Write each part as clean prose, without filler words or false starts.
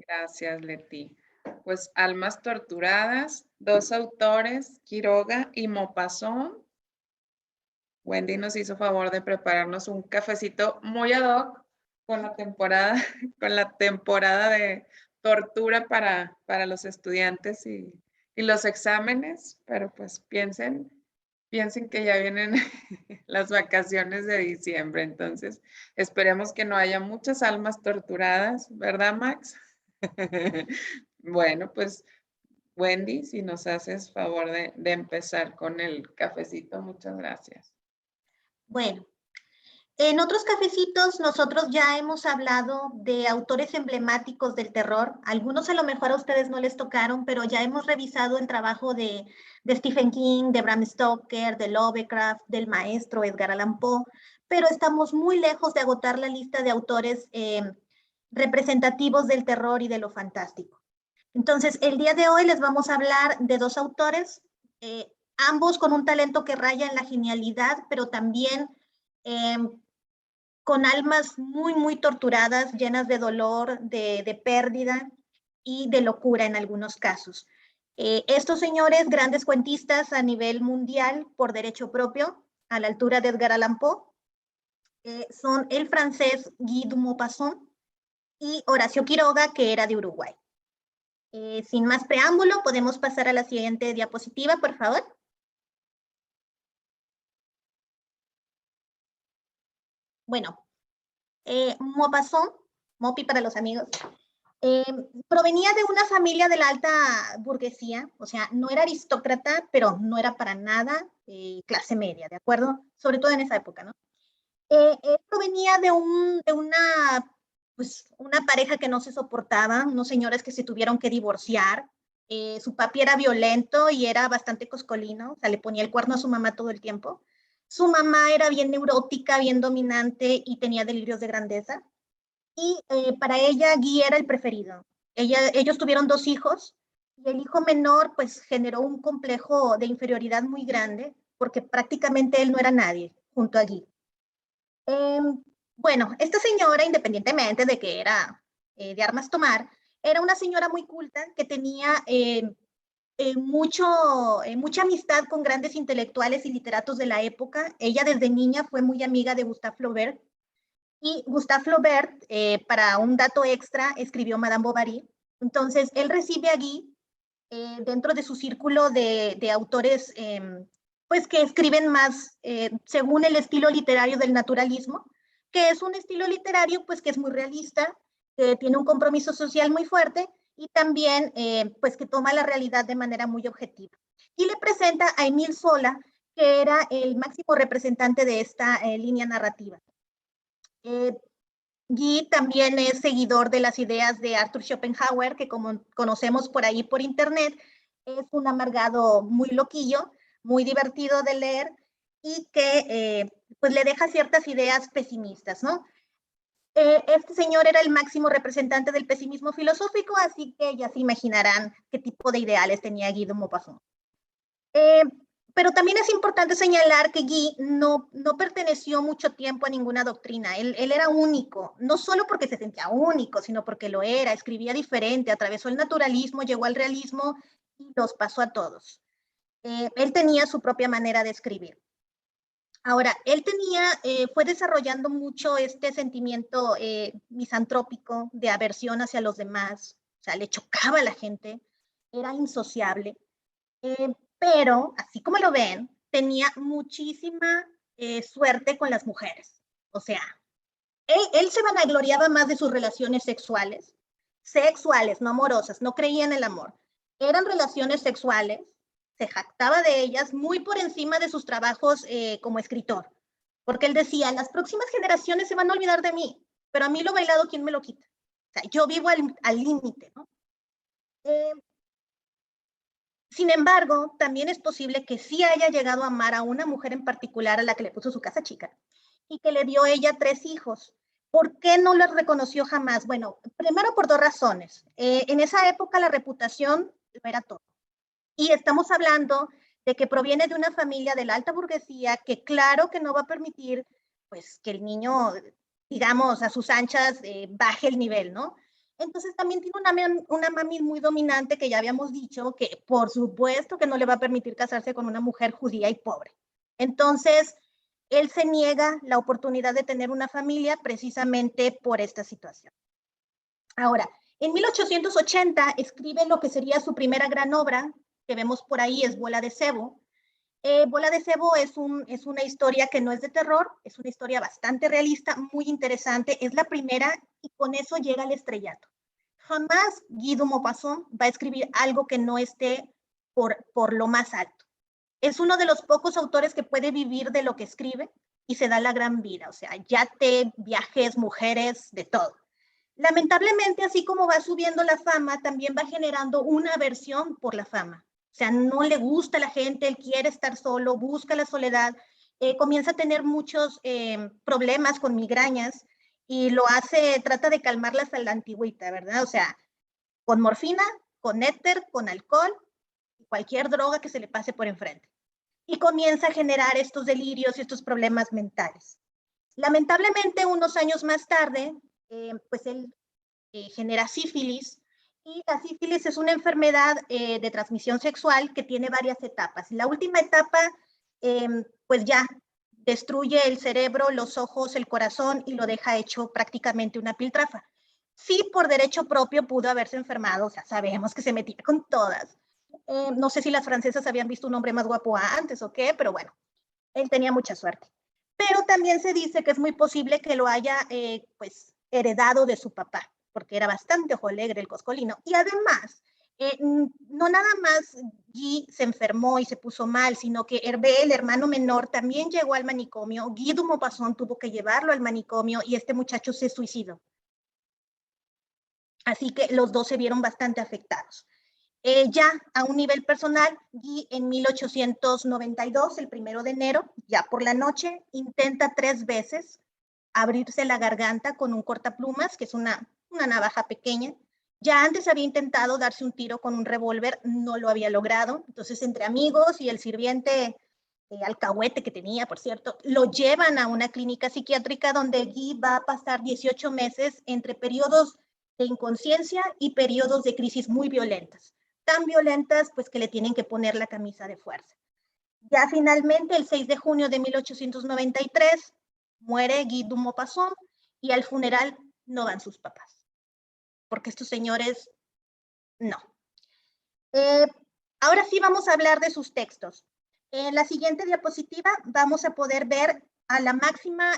Gracias, Leti. Pues Almas torturadas, dos autores, Quiroga y Maupassant. Wendy nos hizo favor de prepararnos un cafecito muy ad hoc con la temporada, con la temporada de tortura para los estudiantes y los exámenes, pero pues piensen que ya vienen las vacaciones de diciembre, entonces esperemos que no haya muchas almas torturadas, ¿verdad, Max? Bueno, pues Wendy, si nos haces favor de empezar con el cafecito, muchas gracias. Bueno, en otros cafecitos nosotros ya hemos hablado de autores emblemáticos del terror. Algunos a lo mejor a ustedes no les tocaron, pero ya hemos revisado el trabajo de Stephen King, de Bram Stoker, de Lovecraft, del maestro Edgar Allan Poe, pero estamos muy lejos de agotar la lista de autores representativos del terror y de lo fantástico. Entonces, el día de hoy les vamos a hablar de dos autores, ambos con un talento que raya en la genialidad, pero también con almas muy, muy torturadas, llenas de dolor, de pérdida y de locura en algunos casos. Estos señores, grandes cuentistas a nivel mundial por derecho propio, a la altura de Edgar Allan Poe, son el francés Guy de Maupassant y Horacio Quiroga, que era de Uruguay. Sin más preámbulo, podemos pasar a la siguiente diapositiva, por favor. Bueno, Maupassant, Mopi para los amigos, provenía de una familia de la alta burguesía, o sea, no era aristócrata, pero no era para nada clase media, ¿de acuerdo? Sobre todo en esa época, ¿no? Él provenía de una pareja que no se soportaba, unos señores que se tuvieron que divorciar. Su papi era violento y era bastante coscolino, o sea, le ponía el cuerno a su mamá todo el tiempo. Su mamá era bien neurótica, bien dominante y tenía delirios de grandeza. Y para ella Guy era el preferido. Ellos tuvieron dos hijos y el hijo menor pues generó un complejo de inferioridad muy grande porque prácticamente él no era nadie junto a Guy. Bueno, esta señora, independientemente de que era de armas tomar, era una señora muy culta que tenía mucha amistad con grandes intelectuales y literatos de la época. Ella desde niña fue muy amiga de Gustave Flaubert. Y Gustave Flaubert, para un dato extra, escribió Madame Bovary. Entonces, él recibe a Guy dentro de su círculo de autores pues que escriben más según el estilo literario del naturalismo, que es un estilo literario pues que es muy realista, que tiene un compromiso social muy fuerte y también pues que toma la realidad de manera muy objetiva. Y le presenta a Émile Zola, que era el máximo representante de esta línea narrativa. Guy también es seguidor de las ideas de Arthur Schopenhauer, que como conocemos por ahí por internet, es un amargado muy loquillo, muy divertido de leer y que pues le deja ciertas ideas pesimistas, ¿no? Este señor era el máximo representante del pesimismo filosófico, así que ya se imaginarán qué tipo de ideales tenía Guy de Maupassant. Pero también es importante señalar que Guy no perteneció mucho tiempo a ninguna doctrina. Él era único, no solo porque se sentía único, sino porque lo era, escribía diferente, atravesó el naturalismo, llegó al realismo y los pasó a todos. Él tenía su propia manera de escribir. Ahora, él fue desarrollando mucho este sentimiento misantrópico de aversión hacia los demás, o sea, le chocaba a la gente, era insociable. Pero, así como lo ven, tenía muchísima suerte con las mujeres. O sea, él se vanagloriaba más de sus relaciones sexuales, no amorosas, no creía en el amor. Eran relaciones sexuales, se jactaba de ellas muy por encima de sus trabajos como escritor. Porque él decía, las próximas generaciones se van a olvidar de mí, pero a mí lo bailado, ¿quién me lo quita? O sea, yo vivo al límite, ¿no? Sin embargo, también es posible que sí haya llegado a amar a una mujer en particular a la que le puso su casa chica y que le dio ella 3 hijos. ¿Por qué no los reconoció jamás? Bueno, primero por 2 razones. En esa época la reputación lo era todo. Y estamos hablando de que proviene de una familia de la alta burguesía que claro que no va a permitir pues, que el niño, digamos, a sus anchas baje el nivel, ¿no? Entonces también tiene una mami muy dominante que ya habíamos dicho que por supuesto que no le va a permitir casarse con una mujer judía y pobre. Entonces, él se niega la oportunidad de tener una familia precisamente por esta situación. Ahora, en 1880 escribe lo que sería su primera gran obra, que vemos por ahí, es Bola de Cebo. Bola de Cebo es una historia que no es de terror, es una historia bastante realista, muy interesante, es la primera y con eso llega al estrellato. Jamás Guy de Maupassant va a escribir algo que no esté por lo más alto. Es uno de los pocos autores que puede vivir de lo que escribe y se da la gran vida, o sea, yate, viajes, mujeres, de todo. Lamentablemente, así como va subiendo la fama, también va generando una aversión por la fama. O sea, no le gusta a la gente, él quiere estar solo, busca la soledad, comienza a tener muchos problemas con migrañas y lo hace, trata de calmarlas a la antigüita, ¿verdad? O sea, con morfina, con éter, con alcohol, cualquier droga que se le pase por enfrente. Y comienza a generar estos delirios y estos problemas mentales. Lamentablemente, unos años más tarde, pues él genera sífilis, y la sífilis es una enfermedad de transmisión sexual que tiene varias etapas. La última etapa, pues ya destruye el cerebro, los ojos, el corazón y lo deja hecho prácticamente una piltrafa. Sí, por derecho propio pudo haberse enfermado, o sea, sabemos que se metía con todas. No sé si las francesas habían visto un hombre más guapo antes o qué, pero bueno, él tenía mucha suerte. Pero también se dice que es muy posible que lo haya pues heredado de su papá, porque era bastante ojo alegre el coscolino. Y además, no nada más Guy se enfermó y se puso mal, sino que Hervé, el hermano menor, también llegó al manicomio. Guy de Maupassant tuvo que llevarlo al manicomio y este muchacho se suicidó. Así que los dos se vieron bastante afectados. Ya a un nivel personal, Guy en 1892, el 1 de enero, ya por la noche, intenta 3 veces abrirse la garganta con un cortaplumas, que es una navaja pequeña. Ya antes había intentado darse un tiro con un revólver, no lo había logrado. Entonces, entre amigos y el sirviente alcahuete que tenía, por cierto, lo llevan a una clínica psiquiátrica donde Guy va a pasar 18 meses entre periodos de inconsciencia y periodos de crisis muy violentas. Tan violentas, pues que le tienen que poner la camisa de fuerza. Ya finalmente, el 6 de junio de 1893, muere Guy de Maupassant y al funeral no van sus papás, porque estos señores no. Eh, Ahora sí vamos a hablar de sus textos. En la siguiente diapositiva vamos a poder ver a la máxima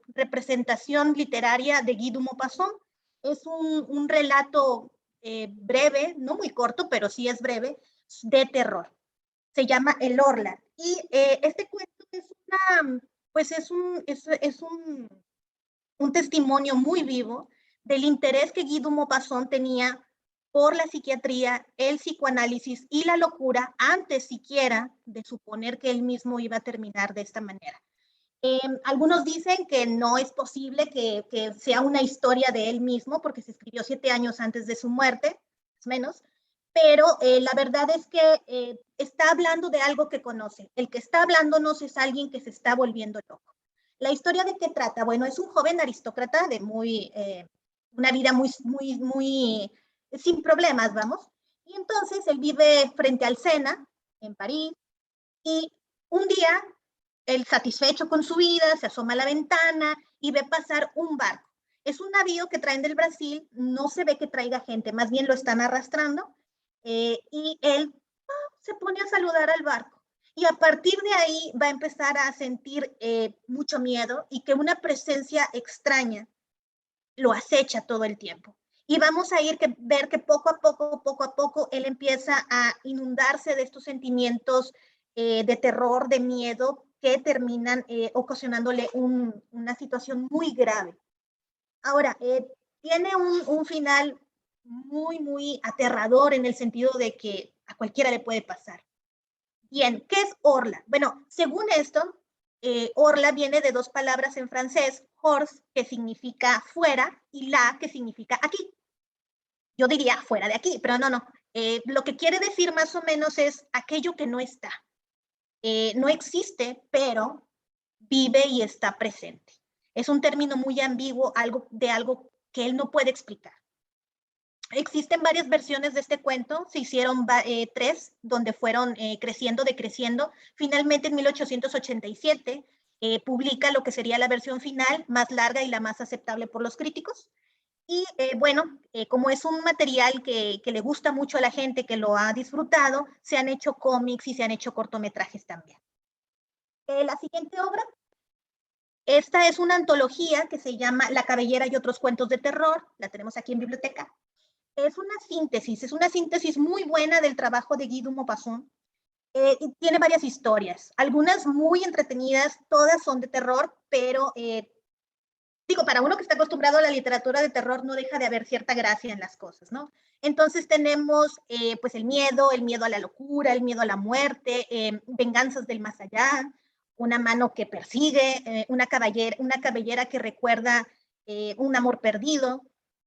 representación literaria de Guy de Maupassant. Es un relato breve, no muy corto, pero sí es breve, de terror. Se llama El Orla. Y este cuento es pues un testimonio muy vivo del interés que Guy de Maupassant tenía por la psiquiatría, el psicoanálisis y la locura antes siquiera de suponer que él mismo iba a terminar de esta manera. Algunos dicen que no es posible que sea una historia de él mismo porque se escribió 7 años antes de su muerte, más o menos, pero la verdad es que está hablando de algo que conoce. El que está hablándonos es alguien que se está volviendo loco. ¿La historia de qué trata? Bueno, es un joven aristócrata de una vida muy sin problemas, vamos. Y entonces él vive frente al Sena, en París, y un día, él satisfecho con su vida, se asoma a la ventana y ve pasar un barco. Es un navío que traen del Brasil, no se ve que traiga gente, más bien lo están arrastrando, y él se pone a saludar al barco. Y a partir de ahí va a empezar a sentir mucho miedo y que una presencia extraña lo acecha todo el tiempo. Y vamos a ver que poco a poco, él empieza a inundarse de estos sentimientos de terror, de miedo, que terminan ocasionándole una situación muy grave. Ahora, tiene un final muy aterrador en el sentido de que a cualquiera le puede pasar. Bien, ¿qué es orla? Bueno, según esto, orla viene de 2 palabras en francés, hors, que significa fuera, y la, que significa aquí. Yo diría fuera de aquí, pero no. Lo que quiere decir más o menos es aquello que no está. No existe, pero vive y está presente. Es un término muy ambiguo, algo que él no puede explicar. Existen varias versiones de este cuento, se hicieron 3, donde fueron creciendo, decreciendo. Finalmente, en 1887, publica lo que sería la versión final, más larga y la más aceptable por los críticos. Y bueno, como es un material que le gusta mucho a la gente, que lo ha disfrutado, se han hecho cómics y se han hecho cortometrajes también. La siguiente obra, esta es una antología que se llama La cabellera y otros cuentos de terror, la tenemos aquí en biblioteca. Es una síntesis muy buena del trabajo de Guy de Maupassant. Tiene varias historias, algunas muy entretenidas, todas son de terror, pero digo, para uno que está acostumbrado a la literatura de terror, no deja de haber cierta gracia en las cosas, ¿no? Entonces tenemos pues el miedo a la locura, el miedo a la muerte, venganzas del más allá, una mano que persigue, una cabellera que recuerda un amor perdido,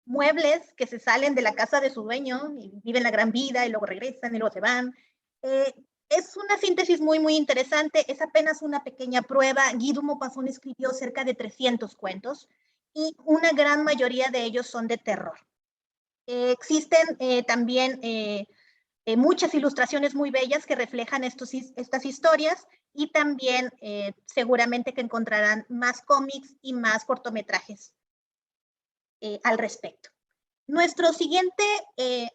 muebles que se salen de la casa de su dueño y viven la gran vida y luego regresan y luego se van. Eh, es una síntesis muy, muy interesante. Es apenas una pequeña prueba. Guy de Maupassant escribió cerca de 300 cuentos y una gran mayoría de ellos son de terror. Existen también muchas ilustraciones muy bellas que reflejan estas historias y también seguramente que encontrarán más cómics y más cortometrajes al respecto. Nuestro siguiente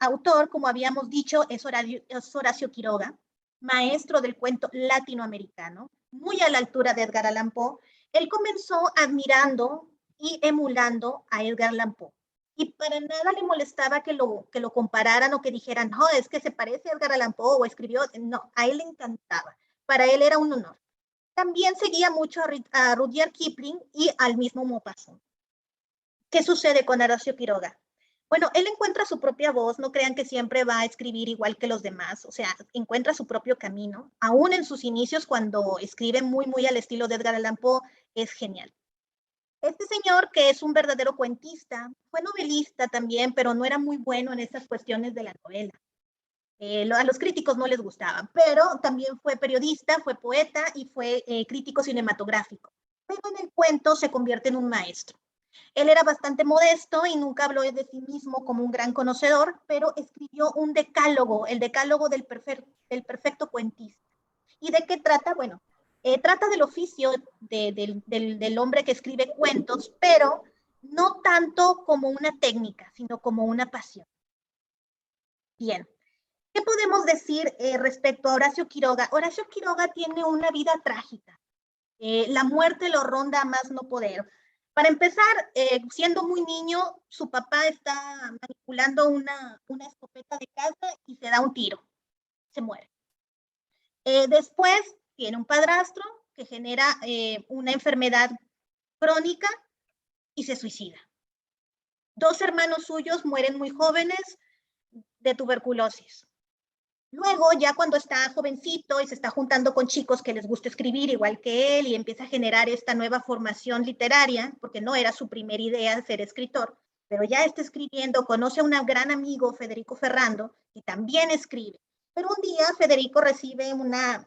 autor, como habíamos dicho, es Horacio Quiroga, maestro del cuento latinoamericano, muy a la altura de Edgar Allan Poe. Él comenzó admirando y emulando a Edgar Allan Poe. Y para nada le molestaba que lo compararan o que dijeran, no, es que se parece a Edgar Allan Poe o escribió. No, a él le encantaba. Para él era un honor. También seguía mucho a Rudyard Kipling y al mismo Maupassant. ¿Qué sucede con Horacio Quiroga? Bueno, él encuentra su propia voz, no crean que siempre va a escribir igual que los demás, o sea, encuentra su propio camino, aún en sus inicios cuando escribe muy, muy al estilo de Edgar Allan Poe, es genial. Este señor, que es un verdadero cuentista, fue novelista también, pero no era muy bueno en esas cuestiones de la novela. A los críticos no les gustaba, pero también fue periodista, fue poeta y fue crítico cinematográfico. Pero en el cuento se convierte en un maestro. Él era bastante modesto y nunca habló de sí mismo como un gran conocedor, pero escribió un decálogo, el decálogo del perfecto cuentista. ¿Y de qué trata? Bueno, trata del oficio del hombre que escribe cuentos, pero no tanto como una técnica, sino como una pasión. Bien, ¿qué podemos decir respecto a Horacio Quiroga? Horacio Quiroga tiene una vida trágica. La muerte lo ronda a más no poder. Para empezar, siendo muy niño, su papá está manipulando una escopeta de caza y se da un tiro. Se muere. Después, tiene un padrastro que genera una enfermedad crónica y se suicida. 2 hermanos suyos mueren muy jóvenes de tuberculosis. Luego, ya cuando está jovencito y se está juntando con chicos que les gusta escribir igual que él y empieza a generar esta nueva formación literaria, porque no era su primera idea ser escritor, pero ya está escribiendo, conoce a un gran amigo, Federico Ferrando, que también escribe. Pero un día Federico recibe una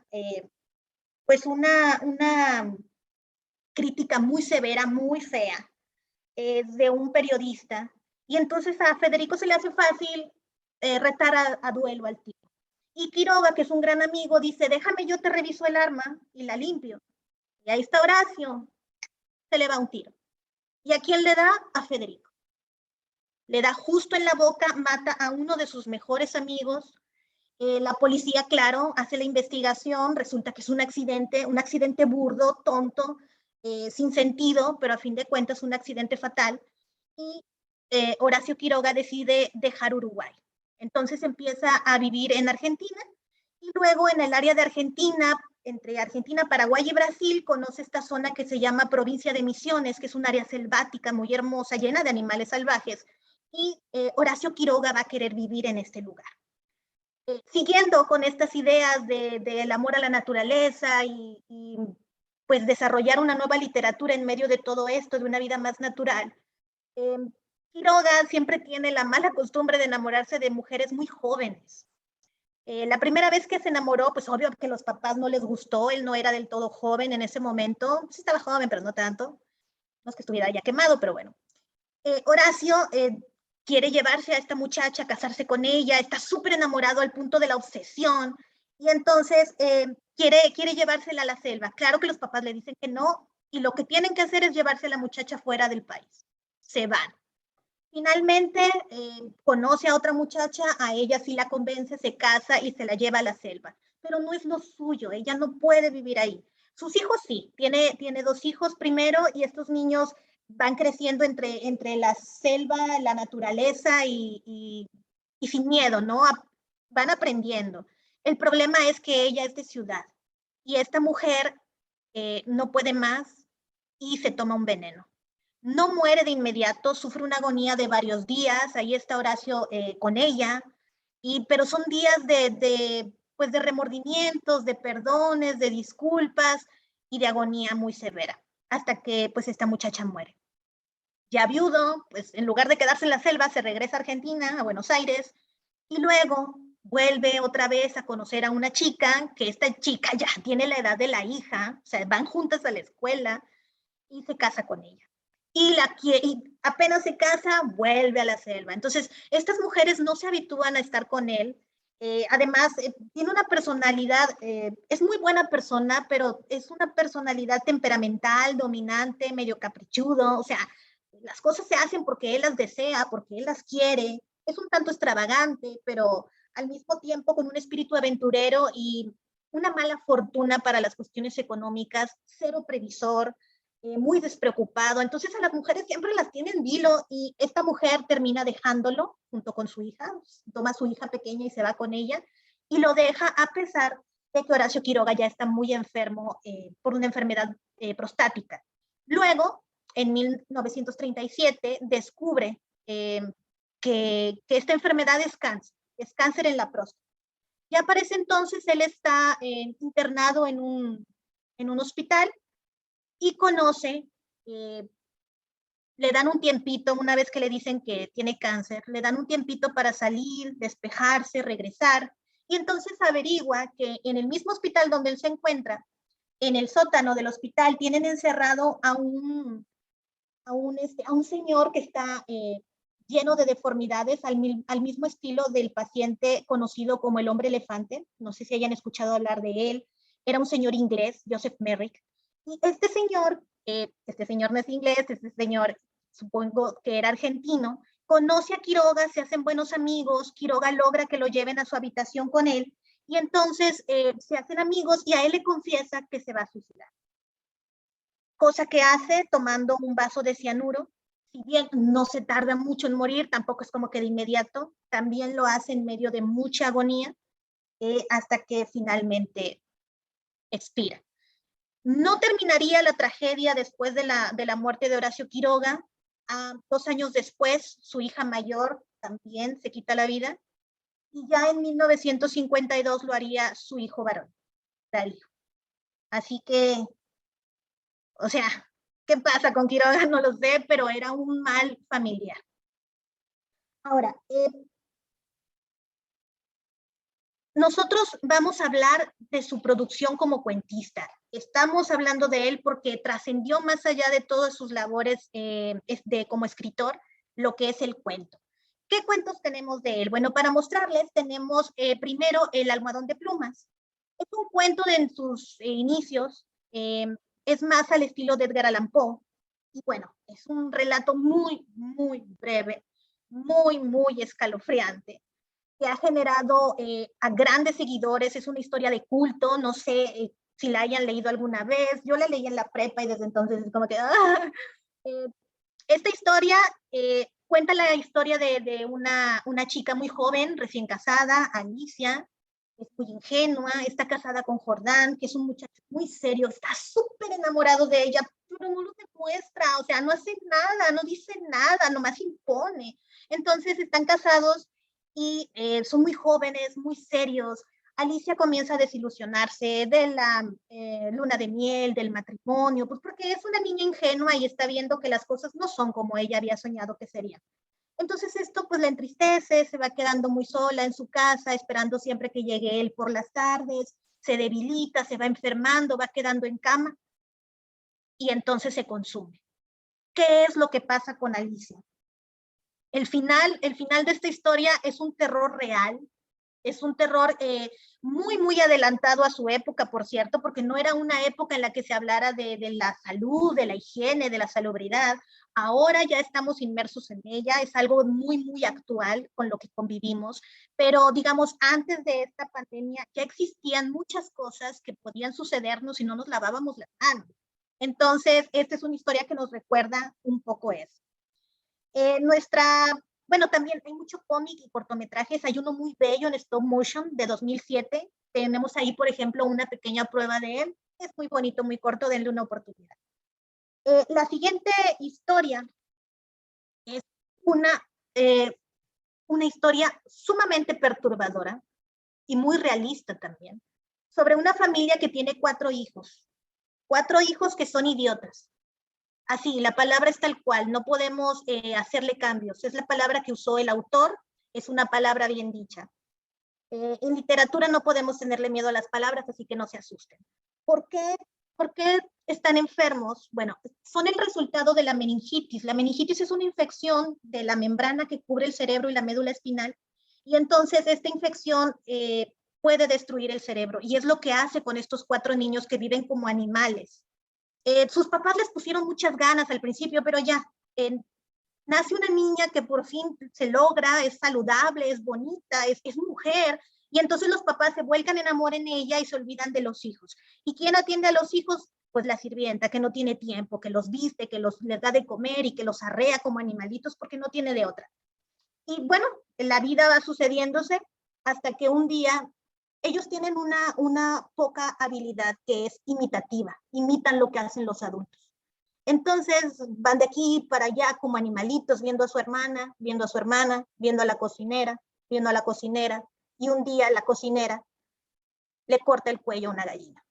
crítica muy severa, muy fea, de un periodista, y entonces a Federico se le hace fácil retar a duelo al tipo. Y Quiroga, que es un gran amigo, dice, déjame, yo te reviso el arma y la limpio. Y ahí está Horacio, se le va un tiro. ¿Y a quién le da? A Federico. Le da justo en la boca, mata a uno de sus mejores amigos. La policía, claro, hace la investigación, resulta que es un accidente burdo, tonto, sin sentido, pero a fin de cuentas un accidente fatal. Y Horacio Quiroga decide dejar Uruguay. Entonces empieza a vivir en Argentina y luego en el área de Argentina, entre Argentina, Paraguay y Brasil, conoce esta zona que se llama Provincia de Misiones, que es un área selvática muy hermosa, llena de animales salvajes, y Horacio Quiroga va a querer vivir en este lugar. Siguiendo con estas ideas del amor a la naturaleza y pues desarrollar una nueva literatura en medio de todo esto, de una vida más natural, Quiroga siempre tiene la mala costumbre de enamorarse de mujeres muy jóvenes. La primera vez que se enamoró, pues obvio que a los papás no les gustó, él no era del todo joven en ese momento, sí estaba joven, pero no tanto, no es que estuviera ya quemado, pero bueno. Horacio quiere llevarse a esta muchacha, casarse con ella, está súper enamorado al punto de la obsesión, y entonces quiere llevársela a la selva. Claro que los papás le dicen que no, y lo que tienen que hacer es llevarse a la muchacha fuera del país. Se van. Finalmente conoce a otra muchacha, a ella sí la convence, se casa y se la lleva a la selva. Pero no es lo suyo, ella no puede vivir ahí. Sus hijos sí, tiene 2 hijos primero, y estos niños van creciendo entre la selva, la naturaleza y sin miedo, ¿no? Van aprendiendo. El problema es que ella es de ciudad y esta mujer no puede más y se toma un veneno. No muere de inmediato, sufre una agonía de varios días, ahí está Horacio con ella, pero son días pues de remordimientos, de perdones, de disculpas y de agonía muy severa, hasta que pues esta muchacha muere. Ya viudo, pues en lugar de quedarse en la selva, se regresa a Argentina, a Buenos Aires, y luego vuelve otra vez a conocer a una chica, que esta chica ya tiene la edad de la hija, o sea, van juntas a la escuela, y se casa con ella. Y apenas se casa, vuelve a la selva. Entonces, estas mujeres no se habitúan a estar con él. Además, tiene una personalidad, es muy buena persona, pero es una personalidad temperamental, dominante, medio caprichudo. O sea, las cosas se hacen porque él las desea, porque él las quiere. Es un tanto extravagante, pero al mismo tiempo con un espíritu aventurero y una mala fortuna para las cuestiones económicas, cero previsor, muy despreocupado. Entonces a las mujeres siempre las tienen vilo, y esta mujer termina dejándolo junto con su hija, toma a su hija pequeña y se va con ella, y lo deja a pesar de que Horacio Quiroga ya está muy enfermo por una enfermedad prostática. Luego, en 1937, descubre que esta enfermedad es cáncer en la próstata. Ya para ese entonces él está internado en un hospital y conoce, eh, le dan un tiempito, una vez que le dicen que tiene cáncer, le dan un tiempito para salir, despejarse, regresar, y entonces averigua que en el mismo hospital donde él se encuentra, en el sótano del hospital, tienen encerrado a un señor que está lleno de deformidades, al mismo estilo del paciente conocido como el hombre elefante. No sé si hayan escuchado hablar de él. Era un señor inglés, Joseph Merrick. Y este señor no es inglés, este señor supongo que era argentino, conoce a Quiroga, se hacen buenos amigos, Quiroga logra que lo lleven a su habitación con él, y entonces se hacen amigos, y a él le confiesa que se va a suicidar. Cosa que hace tomando un vaso de cianuro. Si bien no se tarda mucho en morir, tampoco es como que de inmediato, también lo hace en medio de mucha agonía, hasta que finalmente expira. No terminaría la tragedia después de la muerte de Horacio Quiroga. 2 años después, su hija mayor también se quita la vida, y ya en 1952 lo haría su hijo varón, Darío. Así que, o sea, ¿qué pasa con Quiroga? No lo sé, pero era un mal familiar. Ahora, nosotros vamos a hablar de su producción como cuentista. Estamos hablando de él porque trascendió más allá de todas sus labores como escritor, lo que es el cuento. ¿Qué cuentos tenemos de él? Bueno, para mostrarles tenemos primero El almohadón de plumas. Es un cuento en sus inicios, es más al estilo de Edgar Allan Poe, y bueno, es un relato muy, muy breve, muy, muy escalofriante, que ha generado a grandes seguidores. Es una historia de culto, no sé si la hayan leído alguna vez. Yo la leí en la prepa y desde entonces es como que... Eh, esta historia cuenta la historia de una chica muy joven, recién casada, Alicia. Es muy ingenua, está casada con Jordán, que es un muchacho muy serio, está súper enamorado de ella, pero no lo demuestra, o sea, no hace nada, no dice nada, nomás impone. Entonces están casados y son muy jóvenes, muy serios. Alicia comienza a desilusionarse de la luna de miel, del matrimonio, pues porque es una niña ingenua y está viendo que las cosas no son como ella había soñado que serían. Entonces esto pues la entristece, se va quedando muy sola en su casa, esperando siempre que llegue él por las tardes, se debilita, se va enfermando, va quedando en cama, y entonces se consume. ¿Qué es lo que pasa con Alicia? El final de esta historia es un terror real, es un terror muy, muy adelantado a su época, por cierto, porque no era una época en la que se hablara de la salud, de la higiene, de la salubridad. Ahora ya estamos inmersos en ella, es algo muy, muy actual con lo que convivimos, pero digamos, antes de esta pandemia ya existían muchas cosas que podían sucedernos si no nos lavábamos las manos. Entonces, esta es una historia que nos recuerda un poco eso. Bueno, también hay mucho cómic y cortometrajes. Hay uno muy bello en stop motion de 2007. Tenemos ahí, por ejemplo, una pequeña prueba de él. Es muy bonito, muy corto, denle una oportunidad. La siguiente historia es una, una historia sumamente perturbadora y muy realista también, sobre una familia que tiene 4 hijos. 4 hijos que son idiotas. Así, la palabra es tal cual, no podemos hacerle cambios. Es la palabra que usó el autor, es una palabra bien dicha. En literatura no podemos tenerle miedo a las palabras, así que no se asusten. ¿Por qué están enfermos? Bueno, son el resultado de la meningitis. La meningitis es una infección de la membrana que cubre el cerebro y la médula espinal, y entonces esta infección puede destruir el cerebro, y es lo que hace con estos 4 niños que viven como animales. Sus papás les pusieron muchas ganas al principio, pero ya, nace una niña que por fin se logra, es saludable, es bonita, es mujer, y entonces los papás se vuelcan en amor en ella y se olvidan de los hijos. ¿Y quién atiende a los hijos? Pues la sirvienta, que no tiene tiempo, que los viste, que les da de comer y que los arrea como animalitos porque no tiene de otra. Y bueno, la vida va sucediéndose hasta que un día ellos tienen una poca habilidad que es imitativa, imitan lo que hacen los adultos. Entonces van de aquí para allá como animalitos, viendo a su hermana, viendo a su hermana, viendo a la cocinera, viendo a la cocinera, y un día la cocinera le corta el cuello a una gallina.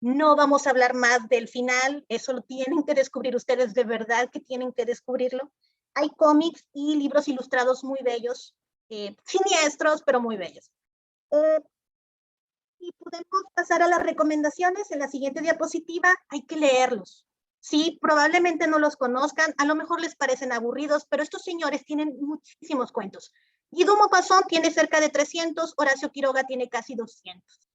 No vamos a hablar más del final, eso lo tienen que descubrir ustedes, de verdad que tienen que descubrirlo. Hay cómics y libros ilustrados muy bellos, siniestros, pero muy bellos. Y podemos pasar a las recomendaciones. En la siguiente diapositiva hay que leerlos. Sí, probablemente no los conozcan, a lo mejor les parecen aburridos, pero estos señores tienen muchísimos cuentos. Guy de Maupassant tiene cerca de 300, Horacio Quiroga tiene casi 200.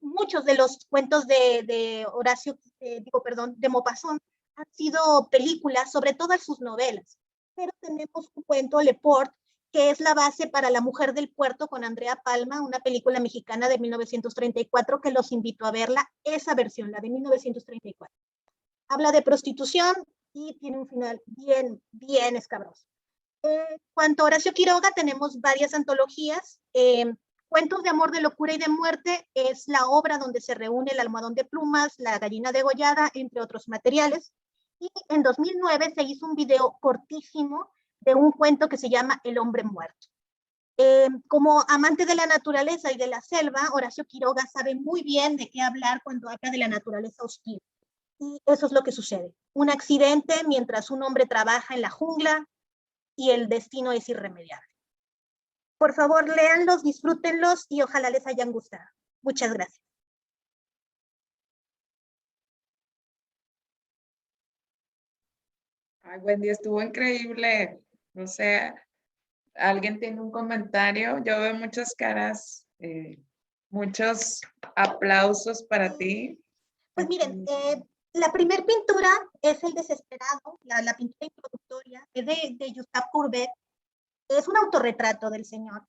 Muchos de los cuentos de Horacio, de Maupassant han sido películas, sobre todas sus novelas. Pero tenemos un cuento, Le Port, que es la base para La Mujer del Puerto con Andrea Palma, una película mexicana de 1934 que los invito a verla, esa versión, la de 1934. Habla de prostitución y tiene un final bien, bien escabroso. Cuanto a Horacio Quiroga, tenemos varias antologías. Cuentos de amor, de locura y de muerte es la obra donde se reúne El almohadón de plumas, La gallina degollada, entre otros materiales. Y en 2009 se hizo un video cortísimo de un cuento que se llama El hombre muerto. Como amante de la naturaleza y de la selva, Horacio Quiroga sabe muy bien de qué hablar cuando habla de la naturaleza hostil. Y eso es lo que sucede. Un accidente mientras un hombre trabaja en la jungla y el destino es irremediable. Por favor, léanlos, disfrútenlos y ojalá les hayan gustado. Muchas gracias. Ay, Wendy, estuvo increíble. O sea, ¿alguien tiene un comentario? Yo veo muchas caras, muchos aplausos para ti. Pues miren, la primer pintura es El desesperado, la pintura introductoria, es de Gustave Courbet, es un autorretrato del señor.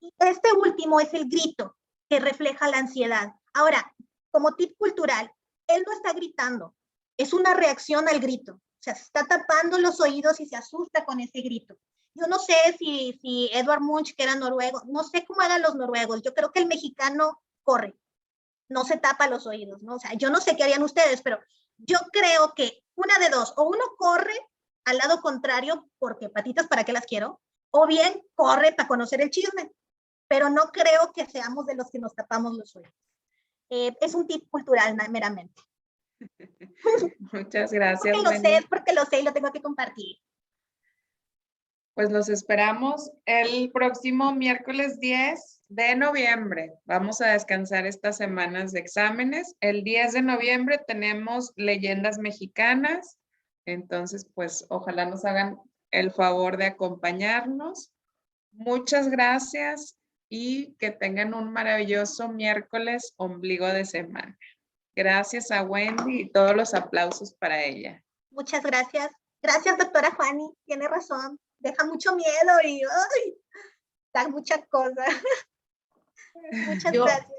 Y este último es El grito, que refleja la ansiedad. Ahora, como tip cultural, él no está gritando, es una reacción al grito. O sea, se está tapando los oídos y se asusta con ese grito. Yo no sé si Edvard Munch, que era noruego, no sé cómo eran los noruegos. Yo creo que el mexicano corre, no se tapa los oídos, ¿no? O sea, yo no sé qué harían ustedes, pero yo creo que una de dos, o uno corre al lado contrario, porque patitas, ¿para qué las quiero? O bien corre para conocer el chisme, pero no creo que seamos de los que nos tapamos los oídos. Es un tip cultural meramente. Muchas gracias, Wendy. Porque lo sé y lo tengo que compartir. Pues los esperamos el próximo miércoles 10 de noviembre. Vamos a descansar estas semanas de exámenes. El 10 de noviembre tenemos leyendas mexicanas. Entonces, pues ojalá nos hagan el favor de acompañarnos. Muchas gracias y que tengan un maravilloso miércoles, ombligo de semana. Gracias a Wendy y todos los aplausos para ella. Muchas gracias. Gracias, doctora Juani. Tiene razón. Deja mucho miedo y da muchas cosas. Muchas gracias.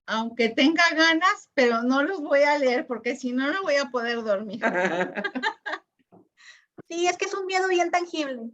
Aunque tenga ganas, pero no los voy a leer porque si no, no voy a poder dormir. Sí, es que es un miedo bien tangible.